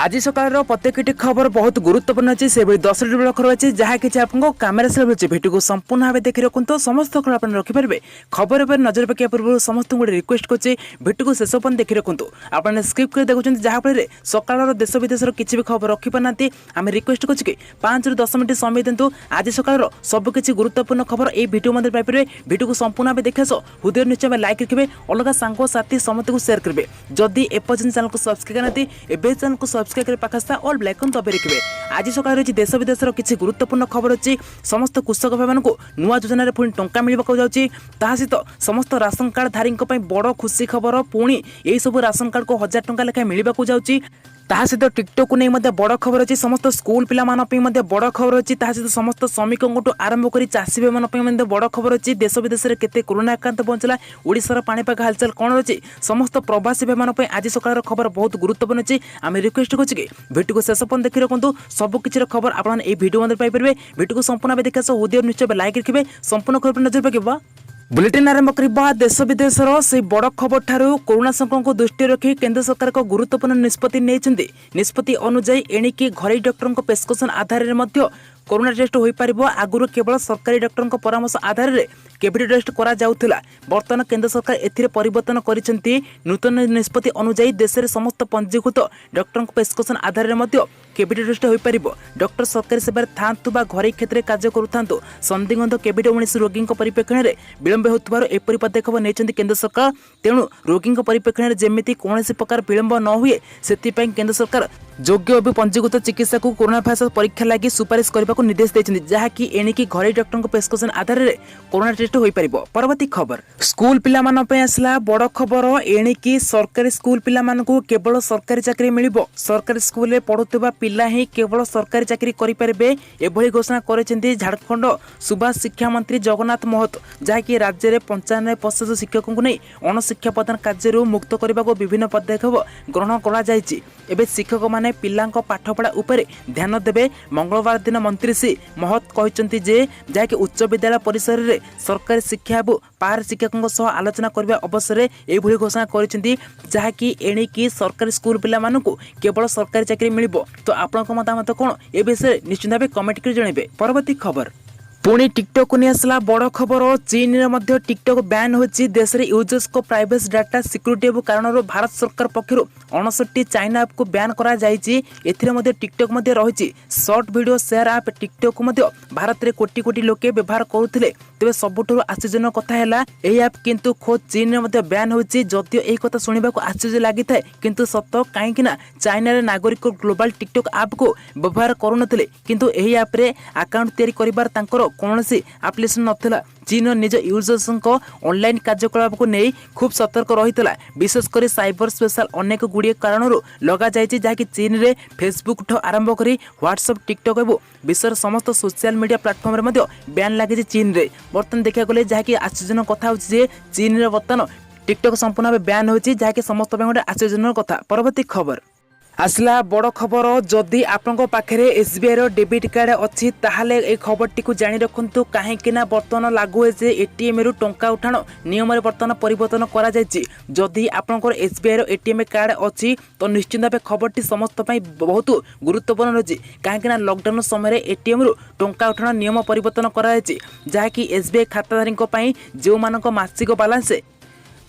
आज सकाल प्रत्येकटी खबर बहुत गुरुत्वपूर्ण अच्छी से 10टी बड़ खबर अच्छी जहाँ कि आपको कैमेरा से मिलूँ भिडियो को संपूर्ण भाव देखी रखुद समस्त खबर आप रखिपारे खबर पर नजर पकड़ा पूर्व समस्त गोटे रिक्वेस्ट कर भिडियो को शेष पर्यटन देखी रखुद आपने स्क्रिप्ट कर देखुं जहाँफल सकाल देश विदेश किसी भी खबर रखिपार आम रिक्वेस्ट कर 5 ରୁ 10 मिनट समय दिंतु आज सकाल सबकि गुरुत्वपूर्ण खबर ये भिडियो मध्य पाइपर भिडियो को संपूर्ण भाव देखा हृदय निश्चय लाइक रखिए अलग सांग साथी समस्त को शेयर करेंगे जदि एपर्यंत चैनल को सब्सक्राइब करते चैनल को सब्सक्राइब कर पाखा ऑल ब्लैक ऑन दबाई रखिए आज सकाल रही देश विदेश किसी गुरुत्वपूर्ण खबर अच्छी समस्त कृषक भाई मानक नुआ योजन पुणी टंका मिलवाक जाऊँगी सहित समस्त राशन कार्ड धारी बड़ खुशी खबर पुणी यही सब राशन कार्ड को 1000 टंका लेखाएं मिलवाक जाऊँगी सहित टिकटॉक को नहीं बड़ खबर अच्छी समस्त स्कूल पिला बड़ खबर अच्छी सहित समस्त श्रमिकों आरंभ कर चाषी भाई बड़ खबर अच्छी देश विदेश में केते कोरोना आक्रांत पहुंचला ओडिशार पाणीपाग हालचाल कौन अच्छी समस्त प्रवासी भाई आज सकाल खबर बहुत गुरुत्वपूर्ण अच्छी आम रिक्वेस्ट कर भिडियो को शेष पर्यटन देखी रखुद सबकि खबर आप भिडियो मध्य पाइपर भिडियो को संपूर्ण देखा हृदय निश्चय लाइक रखिए संपूर्ण खबर पर नजर पकड़ा बुलेटिन आरंभ करबा देश विदेश से बड़ खबर ठारू कोरोना संक्रमण को दृष्टि रखी केंद्र सरकार को गुरुत्वपूर्ण निष्पत्ति नहीं निष्पत्ति अनुଯାयी एणिकी घरोई डॉक्टर प्रेस्क्रिप्शन आधार में कोरोना टेस्ट हो पार आगुरी केवल सरकारी डॉक्टर परामर्श आधार में केविड टेस्ट करा जाउथिला वर्तमान केंद्र सरकार एथिरे परिवर्तन करिसेंती नूतन निष्पत्ति अनुଯାयी देश में समस्त पंजीकृत डॉक्टर प्रेस्क्रिप्शन आधार में केविड टेस्ट हो पार डॉक्टर सरकारी सेवार थांतु बा घरोई क्षेत्र में कार्य करूथांतु संदिग्ध केविड 19 रोगी परिप्रेक्षण में विलंब होउथबार एपरि पदक्षेप नेइछन्ति केंद्र सरकार तेणु रोगी परिप्रेक्षण में जेमिति कौनसी प्रकार विलंब न हुए सेतिपई केंद्र सरकार योग्य और पंजीकृत चिकित्सा को कोरोना भाइरस परीक्षा लगी सुपारिश करने को निर्देश देते जहाँकि एणिकी घरोई डॉक्टर प्रेस्क्रिप्शन आधार में कोरोना टेस्ट हो पार परवर्ती खबर स्कूल पिला आसला बड़ खबर एणिकी सरकारी स्कूल पिला केवल सरकारी चाकरी मिलिबो सरकारी स्कूल में पढ़ुवा पिला ही केवल सरकारी चाकरी करें एभली घोषणा करिसेंति झारखंड सुभाष शिक्षा मंत्री जगन्नाथ महतो जहाँकि राज्य में 95% शिक्षकों को नहीं अणशिक्षा प्रदान कार्य मुक्त करने को विभिन्न पदक्षेप ग्रहण कर शिक्षक माने पिला पाठपढ़ा उपरे ध्यान देवे मंगलवार दिन मंत्री श्री महत कहते जहाँकि उच्च विद्यालय परिसर में सरकारी शिक्षा और पार शिक्षकों सह आलोचना करने अवसर में यह घोषणा करिसेंति जहाँकि एणिकी सरकारी स्कूल पिला केवल सरकारी चाकरी मिलिबो तो आपनक मतामत कौन ए विषय निश्चित भाव कमेंट कर जनइबे परवर्ती खबर पुणी टिकटॉक को नहीं आसला बड़ खबर चीन में टिकटॉक बैन होची देश में यूजर्स को प्राइवेसी डाटा सिक्योरिटी कारण भारत सरकार पक्षर 59 चाइना ऐप को बैन करा जायछि एथिरे टिकटॉक रही short video share app TikTok Bharat में कोटी कोटी लोके व्यवहार करुले तेज सबुठ आश्चर्यजनक कथा है यही ऐप किंतु खोज चीन में बैन होची जदियो यही कथा शुणा आश्चर्य लगी था किंतु सत कहीं चाइना नागरिक ग्लोबल टिकटॉक ऐप को व्यवहार करुनथिले किंतु यही ऐप रे अकाउंट तैयारी करिबार तांकर कौनसी एप्लिकेशन नथिला चीन निज यूजर्स ऑनलाइन कार्यकलाप को नहीं खूब सतर्क रही विशेषकर साइबर स्पेशल अनेक गुड़िए कारण लग जाए जहाँकि चीन में फेसबुक आरंभ कर व्हाट्सएप टिकटॉक और विश्वर समस्त सोशल मीडिया प्लाटफर्म बैन लगी चीन में बर्तमान देखा गले जहाँकि आश्चर्यजनक कथा हो चीन में बर्तमान टिकटॉक संपूर्ण भाव बैन हो जहाँकि समस्त गोटे आश्चर्यजनक कथा परवर्ती खबर आसला बड़ खबर जदि आपण पाखे एसबीआई रो डेबिट कार्ड अच्छी ताहले ए खबरटी को जानी रखुंतु कहीं बर्तमान लागू है एटीएम रु टंका उठाण नियम में बर्तमान परिवर्तन करा जायछि जदि आपनकर एसबीआई रो एटीएम कार्ड अच्छी तो निश्चित भाव खबरटी समस्त बहुत गुरुत्वपूर्ण रही कहीं लॉकडाउन समय एटीएम रु टंका उठाण नियम परिवर्तन करा जहाँकि एसबीआई खाताधारी जो मासिक बालांस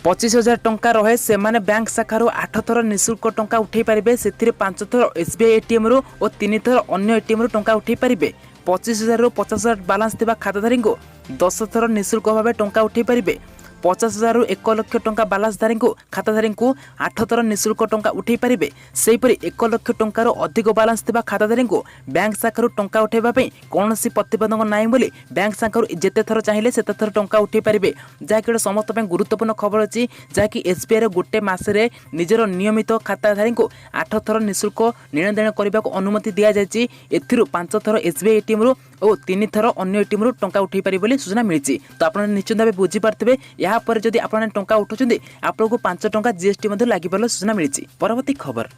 25,000 टंका रहे से माने बैंक शाखा 8 थर निःशुल्क टंका उठे पारे से 5 थर एसबीआई एटीएम रु और 3 थर अन्य एटीएम रु टंका उठे पारे 25,000 रु 50,000 बालांस थिबा खाताधारी को 10 थर निःशुल्क भाव टंका उठे पारे 50,000 रु 1 लाख टंका बालांसधारी खाताधारी को 8 थर निःशुल्क टंका उठे पारे सेहीपरि 1 लाख टंकार अधिक बालांस थिबा खाताधारी को बैंक शाखा टंका उठेबा कौन प्रतिबंधक नाई बोली बैंक शाखा जिते थर चाहिए से थर टंका उठे पारे जहाँकि समस्त गुरुत्वपूर्ण खबर अच्छी जहाँकि एसबीआई गोटे मसरे निजर नियमित खाताधारी को 8 थर निःशुल्क लेनदेन करने को अनुमति दि जाएगी एथिरु 5 थर एसबीआई एटीएम रु और 3 थर अन्य एटीएम रु टंका उठे पारे बोली सूचना मिली तो आप निश्चित भाव बुझीपारे यापर जदि आपने टंका उठाउछन्ती आपको 5 टंका जीएसटी लगी सूचना मिली परवर्ती खबर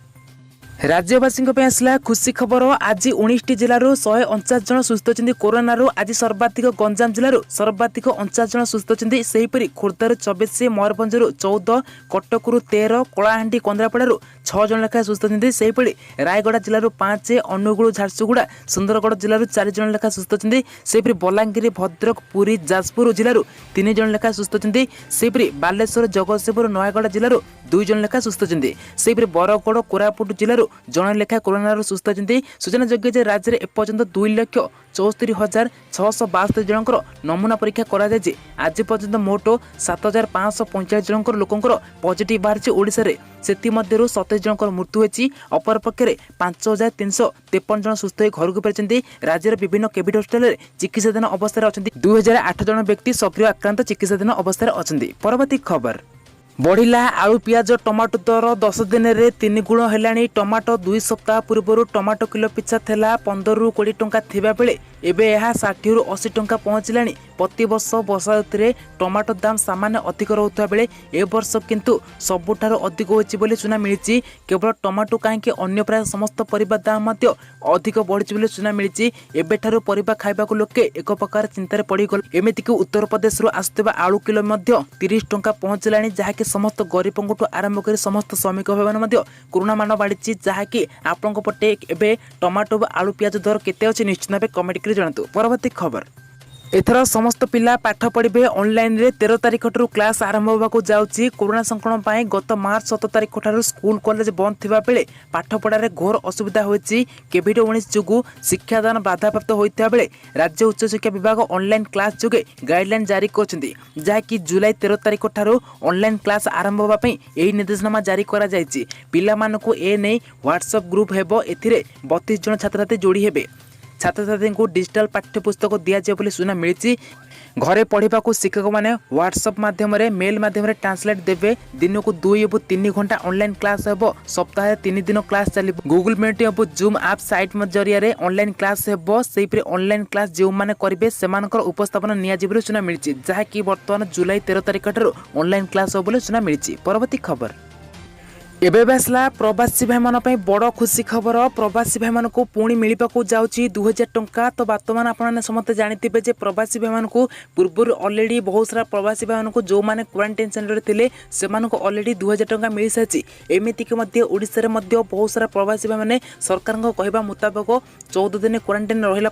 राज्यवासी आसला खुशी खबर। आज 19 जिलूर 149 जन सुस्थ होती कोरोना। आज सर्वाधिक गंजाम जिलूर सर्वाधिक 49 जन सुस्थ होती। सेहीपरि खोर्धार 24, मयूरभंज 14, कटक 13, कलाहांडी केन्द्रापड़ा 6 जन लेखा सुस्थ होती। सेहीपरि रायगड़ जिलूर 5, अनुगुल झारसुगुड़ा सुंदरगढ़ जिलूर 4 जन लेखा सुस्थ होती। सेहीपरि बलांगीर भद्रक पुरी जाजपुर जिलूर 3 जन लेखा सुस्थ होती। सेहीपरि बालेश्वर जगतसिंहपुर नयागढ़ जिलूर 2 जन लेखा सुस्थ होती। सेहीपरि बरगढ़ कोरापुट जिलूर जन लेखा कोरोना सुस्थ होती। सूचनायोग्य राज्य में एपर्यंत 2,74,662 जनकर नमूना परीक्षा कराଯାଇଛି। आज पर्यंत मोट 7,545 जनकर लोकंर पॉजिटिव बाहरी ओडिशा रे। सेतिमध्यरु 27 जनकर मृत्यु होईछि। अपरपक्षे 5,353 जन सुस्थ होई घर को फेरिଛନ୍ତି। राज्यर विभिन्न कोविड हॉस्पिटल चिकित्साधीन अवस्था अछंती। 2,008 जन व्यक्ति सक्रिय आक्रांत चिकित्साधीन अवस्था अछंती। परवर्ती खबर बढ़िला आलू पियाज टमाटो दर 10 दिन में 3 गुण है। टमाटो 2 सप्ताह पूर्व टमाटो किलो पिछा था 15 20 टंका थिबा बेले एबे यह 60 ରୁ 80 टंका पहुँचला। प्रति वर्ष वर्षा ऋतु टमाटो दाम सामान्य अधिक रोता बेले ए वर्ष किंतु सबुठार अधिक होछि बोली सुना मिली। केवल टमाटो कहीं अन्य प्राय समस्त परिबा दाम अधिक बढ़ी बोली सुना मिली। एबेठारु परिबा खाइबाकु लोके एक प्रकार चिंतार पड़गल। एमितिक उत्तर प्रदेश आसुवा आलू किलो 30 टंका पहुँचला। जहाँकि समस्त गरीबों आरंभ कर समस्त श्रमिक भाई मैंने कोरोना मान बढ़ी। जहाँकि आपण पटे एबे टमाटो आलू पियाज दर केते अच्छे निश्चित भाव कमेंट कर जणातु। परवर्ती खबर एथर समस्त पिला पाठ पढ़े ऑनलाइन रे 13 तारिख ठू क्लास आरंभ होगा जाऊँगी। कोरोना संक्रमण पर गत मार्च 7 तारिख ठू स्कूल कॉलेज बंद थिबा बेले पाठ पढ़ारे घोर असुविधा होती। कोविड-19 जोगु शिक्षादान बाधाप्राप्त होता बेले राज्य उच्च शिक्षा विभाग ऑनलाइन क्लास जोगे गाइडलाइन जारी करछंती। जहाँकि जुलाई 13 तारिख ठू ऑनलाइन क्लास आरंभ होगा यही निर्देशनामा जारी करा जायछि। पिला मानकु ए नै व्हाट्सएप ग्रुप हेबो। एथिरे 32 जन छात्र छात्री जोड़ी हेबे। छात्र छात्री को डिजिटल पाठ्यपुस्तक दि जाए सूचना मिली। घरे पढ़ा शिक्षक मैंने व्हाट्सएप माध्यम मेल माध्यम ट्रांसलेट देवे। दिन को 2 और 3 घंटा ऑनलाइन क्लास हेबो। सप्ताह 3 दिन क्लास चलिबो। गूगल मीट और जूम ऐप साइट जरिया ऑनलाइन क्लास हेबो। सेहीपरि ऑनलाइन क्लास जो माने करिवे सेमानकर उपस्थापन निया जिबो सूचना मिली। जहाँकि वर्तमान जुलाई 13 तारिख ठू ऑनलाइन क्लास हो बोली सूचना मिली। परवर्ती खबर एबे आसला प्रवासी भाई मान बड़ खुशी खबर। प्रवासी भाई मानक पुणी मिलवाक जाऊँगी 2,000 टंका। तो बर्तमान आपने समस्त जानते जे प्रवासी भाई मानक पूर्व ऑलरेडी बहुत सारा प्रवासी भाई मानक जो मैंने क्वारंटाइन सेंटर थे से ऑलरेडी 2,000 टंका मिल सारी। एमतीक ओडिशा रे बहुत सारा प्रवासी भाई मैंने सरकार कहवा मुताबक 14 दिन क्वारंटाइन रहा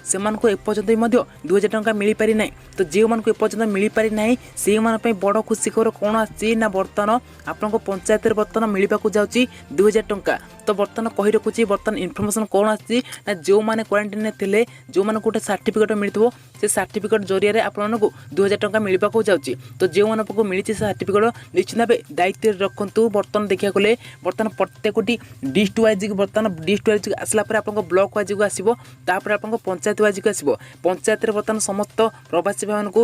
से एपर्यंत 2,000 टंका मिल पारि ना। तो जो मानक एपर्यंत मिल पारि ना से बड़ खुशी खबर कौन आना बर्तमान आपको पंचायत बर्तमान मिलवाक जाऊँगी 2,000 टंका। तो बर्तमान कही रखुच्छी बर्तमान इनफर्मेशन कौन आसी जो मैंने क्वारंटाइन थे जो मैंने गोटे सर्टिफिकेट मिलता से सर्टिफिकेट जरिए आपको 2,000 टंका मिलवाक जाऊँगी। तो जो मानक मिली सर्टिफिकेट निश्चित भाव दायित्व रखु। बर्तमान देखा गले बर्तमान प्रत्येक डिस्ट्रिक्ट वाइज बर्तमान डिस्ट्रिक्ट वाइज आसला आप ब्लॉक वाइज को आसो। तापर आप पंचायत वाइज को आसो। पंचायत बर्तमान समस्त प्रवासी भाई मानक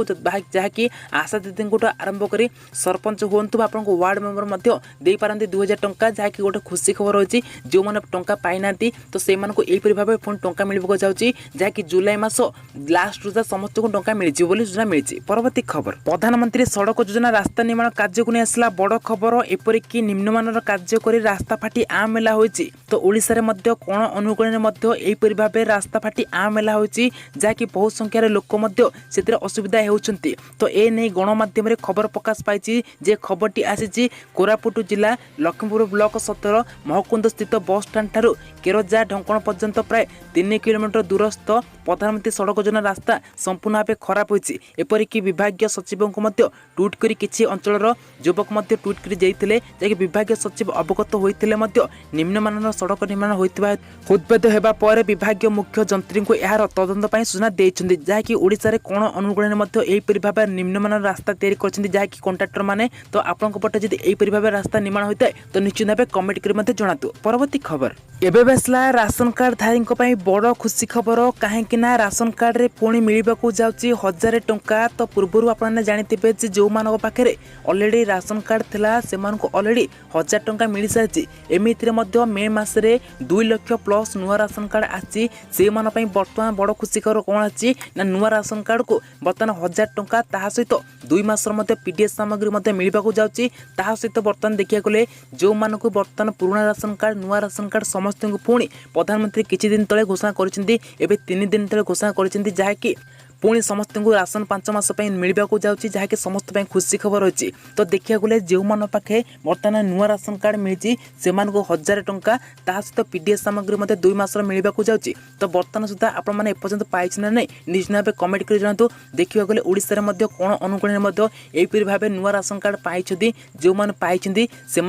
जहाँकि आशा दीदी आरंभ कर सरपंच हूँ आप वार्ड मेम्बर दे पारती 2,000 टंका। जहाँकि गोटे खुशी खबर होती जो मैंने टंका पाई ना तो से यहीपरि भाव पुणी टंका मिलवाक जाऊँगी। जहाँकि जुलाई मास लास्ट सुधा समस्त को टंका मिली सूचना मिली। परवर्ती खबर प्रधानमंत्री सड़क योजना रास्ता निर्माण कार्य को नहीं आसला बड़ खबर। एपरिक निम्नमान कार्य कर रास्ता फाटी आम मेला होती। तो ओडिशा रे कोण अनुकूल यहीपरि भाव रास्ता फाटी आम मेला होती। जहाँकि बहुत संख्यार लोक से असुविधा होती। तो ए नहीं गणमाध्यम खबर प्रकाश पाई जे खबरटी आसी कोरापुट जिला लक्ष्मीपुर ब्लॉक 17 महकुंद स्थित बस स्टाण्ड ठारू केरजा ढंकण पर्यंत प्राय 3 किलोमीटर दूरस्थ प्रधानमंत्री सड़क योजना रास्ता संपूर्ण भाव खराब होती। एपरिक विभाग सचिव को ट्वीट कर किसी अंचल युवक ट्वीट कर जैसे विभाग सचिव अवगत होते निम्नमान सड़क निर्माण होता उद्भेद होगा पर विभाग मुख्य जंत्री को यार तदंत सूचना देते। जहाँकि ओडिशा रे कोण अनुकूल यहीपरि भाव निम्नमान रास्ता तैयारी कर जहाँकि कंट्राक्टर मैंने तो आपण पटे जब यहीपरि भाव रास्ता निर्माण होता है तो निश्चित भाव कमेंट कर जनातु। परवर्ती खबर एबे आसला राशन कार्ड धारी बड़ खुशी खबर। कहीं राशन कार्ड रे पुणी मिलवाक जाऊँगी 1,000 टंका। तो पूर्व आपने जानते जो मान पाखे ऑलरेडी राशन कार्ड थिला से ऑलरेडी 1,000 टंका मिल सारी। एमिति मे मासरे 2 लाख प्लस नुआ राशन कार्ड आसी से बर्तमान बड़ खुशी खबर कौन आसी ना नुआ राशन कार्ड को बर्तमान 1,000 टंका ता सहित 2 मासर पीडीएस सामग्री मिलवाक जाऊँगी। ता सहित बर्तमान देखा गले जो मानक बर्तमान पुराना राशन कार्ड नुआ राशन कार्ड समस्त को पुणी प्रधानमंत्री किछि दिन तले घोषणा करिसेंती एबे 3 दिन तले घोषणा करिसेंती जहाँकि पुणी समस्त को राशन 5 मास मिलवा जाऊँगी जहाँकि समस्त खुशी खबर अच्छी। तो देखा गले जो मान पाखे बर्तमान नुआ राशन कार्ड मिली से 1000 टंका ता सहित पीडीएस सामग्री 2 मास मिलवा जाऊँगी। तो बर्तमान सुधा आपण मैंने एपर्यंत पाई ना नहीं निश्चित भाव कमेंट कर जनातु। देखा गले ओडिशा रे कौन अनुकूल यहीपरि भाव नुआ राशन कार्ड पाई जो मैंने पाई से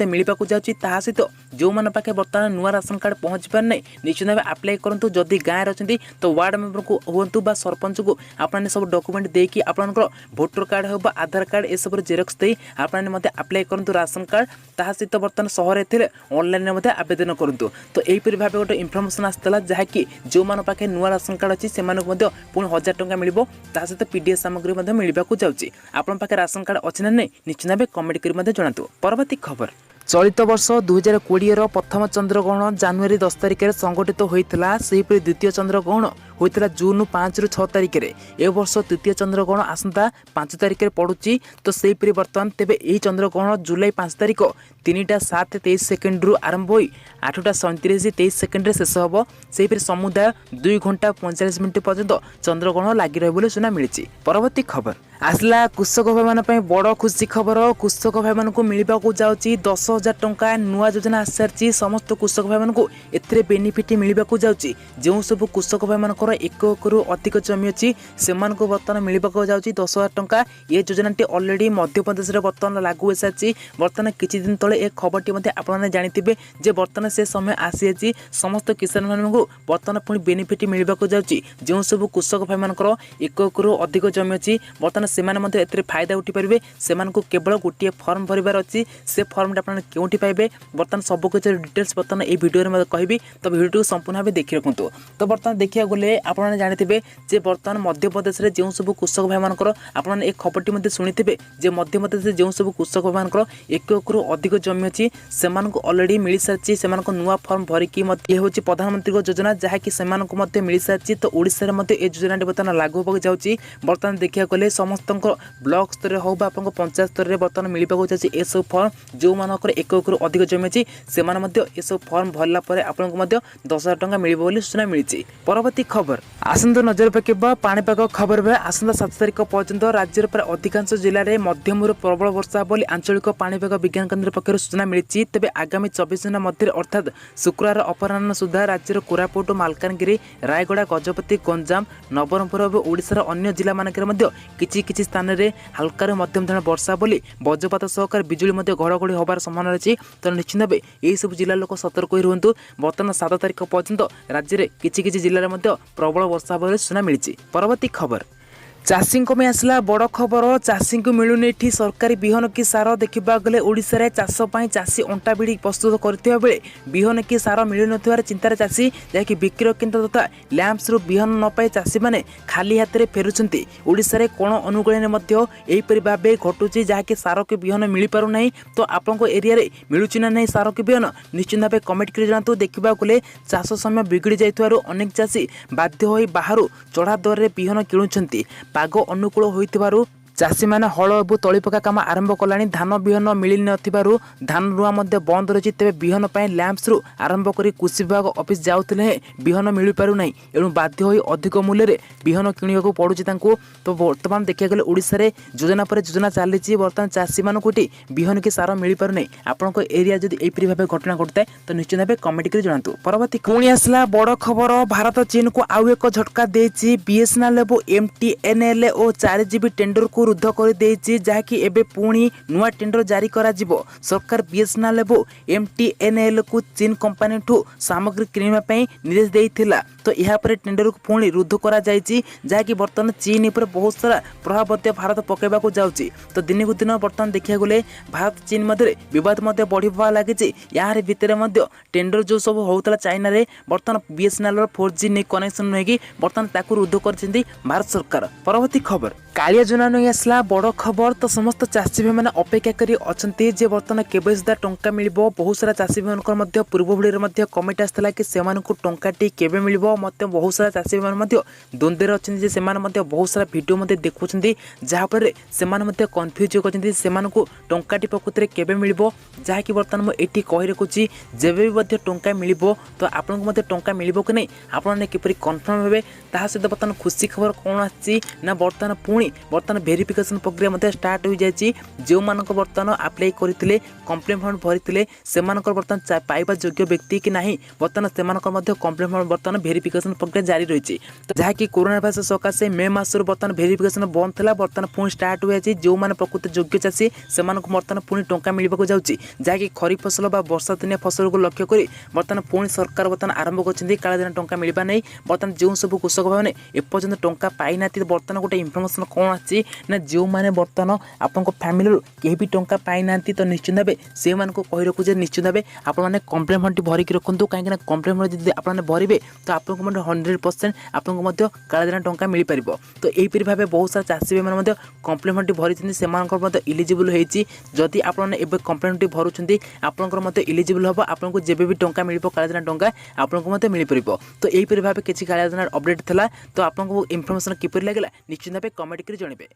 मिलवा जाऊँगी ता सहित जो मैंने पाखे बर्तमान नुआ राशन कार्ड पहुँची पार नहीं निश्चित भाव आप्लाय करूँ। जदि गाँव अच्छा तो वार्ड मेम्बर को हूँ सरपंच आपने सब डॉक्यूमेंट देकी आपनकर वोटर कार्ड हो बा आधार कार्ड ए सब जेरक्स दे आपने मते अप्लाई करंतु राशन कार्ड ता सहित बर्तमान शहर एथिले ऑनलाइन रे मते आवेदन करंतु। तो एही परि भाबे गोटे इन्फॉर्मेशन आस्तला जहाँकि जो मान पाखे नुआ राशन कार्ड अछि से मानक मते पुणी 1000 टंका मिलिबो ता सहित पीडीएस सामग्री मते मिलिबा को जाउची। आपन पाखे राशन कार्ड अछि ना नै निश्चित भाबे कमेंट करि मते जणातु। परवर्ती खबर चलित वर्ष 2020 प्रथम चंद्रग्रहण जनवरी 10 तारिख में संगठित होता से द्वितीय चंद्रग्रहण होता जून 5 ରୁ 6 तारिख में। ए वर्ष तृतीय चंद्रग्रहण आसंता 5 तारिख में पड़ुची। तो सेहीपरि बर्तमान तेबे यही चंद्रग्रहण जुलाई 5 तारिख 3:07:23 रु आरंभ हो 8:37:23 शेष हम। सेहीपरि समुदाय 2 घंटा 45 मिनिट पर्यंत चंद्रग्रहण लगी रही सूचना मिली। परवर्ती खबर आसला कृषक भाई मान बड़ खुशी खबर। कृषक भाई मान मिलवा जाऊँगी 10,000 टंका नुआ योजना आसारी समस्त कृषक भाई मान एथिरे बेनिफिट मिलवा जाऊँगी। जो सब कृषक भाई मान 1 एकरु अधिक जमी अच्छी से बर्तमान मिलवा जाऊँगी 10,000 टंका। ये योजनाटी अलरेडी मध्यप्रदेश में बर्तमान लागू हो सारी। बर्तमान किछि दिन तले एक खबरटी आपने जानिथिबे जे बर्तमान से समय आसी समस्त किसान मानू बर्तमान पुणी बेनिफिट मिलवा जाऊँगी। जो सब कृषक भाई मान 1 एकरु अधिक जमी अच्छी बर्तमान से फायदा उठी पारे से केवल गोटे फर्म भरबार अच्छी से फर्मटा आपने क्योंटी पाइबे बर्तमान सबकिछ डिटेल्स बर्तमान ये वीडियो में कहबी। तो वीडियो संपूर्ण भाव देखी रखु। तो बर्तमान देखा गले आपने जानिथिबे जे बर्तमान मध्यप्रदेश में जो सब कृषक भाई मान आपने एक खबरटी शुणिथिबे जे मध्यप्रदेश में जो सब कृषक भाई मान 1 एकरु अधिक जमी अच्छी से अलरेडी मिल सारी से नुआ फर्म भरिकी ये हूँ प्रधानमंत्री योजना जहाँकि से मिल सारी। तो ओडिशा रे ये योजना बर्तमान लागू होगा जाऊँगी। बर्तमान देखा गले समस्त ब्लॉक स्तर हो पंचायत स्तर में बर्तमान मिलवा चाहिए सब फर्म जो मानकर 1 एकरु अधिक जमी अच्छी से सब फर्म भरला आपको 10,000 टंका मिल सूचना मिली। परवर्ती खबर आसंता नजर पकेबा पाणीपाग खबर में आसंता 7 तारिख पर्यंत राज्यर प्राय अधिकांश जिले में मध्यम प्रबल वर्षा बोली आंचलिक पाणीपाग विज्ञान केन्द्र पक्षर सूचना मिली। तेज आगामी 24 दिन मध्य अर्थात शुक्रवार अपराह्न सुधा राज्यर कोरापुट मालकानगिरी रायगड़ा गजपति गंजाम नवरंगपुर और ओडिशार अन्य जिला मानक किछि स्थान में हल्का मध्यम धरण वर्षा बोली वज्रपात सहकार बिजुली घड़घड़ी होबार संभावना रही। तो निश्चित भाव यही सब जिला लोक सतर्क हो रुहतु। बर्तमान 7 तारिख पर्यंत राज्य में किछि जिले में प्रबल वर्षा होने सूचना मिली। परवर्ती खबर चाषी आसला बड़ खबर। चाषी को मिलूनी सरकारी बिहन कि सार देखा गले ओडिशा रे चाष चाषी अंटा भिड़ी प्रस्तुत करथिबा बेले बिहन कि सार मिलु नथिबार चिंतार चाषी जहाँकि विक्रय केन्द्र तथा लैंप्स रु बिहन न पाई चाषी मैंने खाली हाथ में फेरुंट। ओडिशा रे कोण अनुकूल यहीपरि भाव घटुची जहाँकि सार के बिहन मिल पार ना। तो आपंक एरिया रे मिलुची ना नहीं सार के बिहन निश्चित भाव कमेंट कर जनातु। देखा गले चाष समय बिगड़ी जाइथिबारु अनेक चाषी बाध्य होई बाहरु चढ़ा दर रे बिहन किणुछंती। पाग अनुकूल होइथिबारु चाषी मैंने हल और तली पका काम आरंभ कला। धान बिहन मिल नथिबारु धान रुआ बंद रही। तेज बिहन लैंप्स रु आरंभ कर कृषि विभाग ऑफिस जाऊे बिहन मिल पार ना एणु बाध्य होई अधिक मूल्य रे बिहन किणवा पड़ुची। तो बर्तमान देखा गले ओडिशा रे योजना पर योजना चली। बर्तमान चाषी मान बिहन कि सार मिल पार ना आपंक एरिया जब यहीपरि भाव घटना घटता है तो निश्चित भाव कमेंट कर जनातु। परवर्ती पुणी आसला बड़ खबर। भारत चीन को आउ एक झटका देछि। बीएसएनएल और एमटीएनएल और 4GB टेंडर को रुद्ध कर देछि जहाँकि एबे पुणी नुआ टेंडर जारी करा जिवो। सरकार बीएसएनएल और एमटीएनएल को चीन कंपनी ठू सामग्री किनिबा पई निर्देश देइथिला। तो यहाँ पर टेंडर को पुणी रुद्ध करा जाइछि जहाँकि बर्तमान चीन पर बहुत सारा प्रभाव भारत पकेबा को जाउछि। तो दिन को दिन बर्तमान देखा गले भारत चीन मध्य विवाद बढ़िबा लागिछि। यार भितर टेंडर जो सब होउतला चाइना रे बर्तमान बीएसएनएल 4G कनेक्शन नहीं बर्तमान ताकू रुद्ध करछिंदी भारत सरकार। परवर्ती खबर कालिया योजना नहीं आसला बड़ खबर तो समस्त चाषी भाई मैंने अपेक्षा करी अछंती जे बर्तमान केबे सुधा टंका मिलिबो। बहुत सारा चाषी भाई मध्य पूर्व भिडियो रे कमेंट आसला कि सेमानकु टंकाटी केबे मिलिबो। मते बहुत सारा चाषी भाई मध्य द्वंद्वर अछंती जे सेमान मध्य बहुत सारा वीडियो मध्य देखुछंती जहा पर सेमान मध्य कंफ्यूज होकछंती सेमानकु टंकाटी प्रकृति रे केबे मिलिबो। जहा कि बर्तमान मु एठी कहि रखुची जेबे भी मध्य टंका मिलिबो तो आपनको मध्य टंका मिलिबो कि नहीं आपने किपरि कन्फर्म हेबे ताहा सहित बर्तमान खुशी खबर कोन आछि ना बर्तमान भेरिफिकेशन प्रक्रिया मध्य स्टार्ट हो जाए। जो मानक बर्तमान अप्लाई करते कंप्लेन फॉर्म भरी से बर्तमान पाइबा योग्य व्यक्ति कि नहीं बर्तमान से कंप्लेन फॉर्म बर्तमान भेरिफिकेशन प्रक्रिया जारी रही। तो जहाँकि कोरोना भाइरस सकाशे मे मासर बर्तमान भेरिफिकेशन बंद था बर्तमान पुणी स्टार्ट हो जाए। जो मैंने प्रकृत योग्य चाषी से बर्तमान पुणी टंका मिलवाक जाऊँगी जहाँकि खरीफ फसल व वर्षा दिनिया फसल को लक्ष्य कर बर्तमान पुणी सरकार बर्तमान आरंभ कर काला दिन टंका मिलवा नहीं। बर्तमान जो सब कृषक भाई एपर्यंत टंका पाई ना बर्तमान गोटे इनफर्मेशन कौन आछि ना जो मैंने बर्तमान आपको फैमिली कहीं भी टंका पाई ना तो निश्चित भाव से कही रखु निश्चित भाव आपने कंप्लेन फंड भरिक रखुद कहीं कंप्लेन फंड जब आपने भरवे तो आपको 100% आपको कालाधन टंका मिल पार। तो यहीपरि भाव बहुत सारा चाषी भाई मैंने कंप्लेन फंड भरी से इलिजिबल होती जदि आपने कंप्लेन फंड भरुँच आपंकर इलिजिबल हम आपको जब भी टंका मिल कालाधन टंका आपको मिल पार। तो यहीपरि भाव किसी कालाधन अपडेट था। तो आपको इनफर्मेशन किपर लगे निश्चित भाव कमेंट कर जनइबे।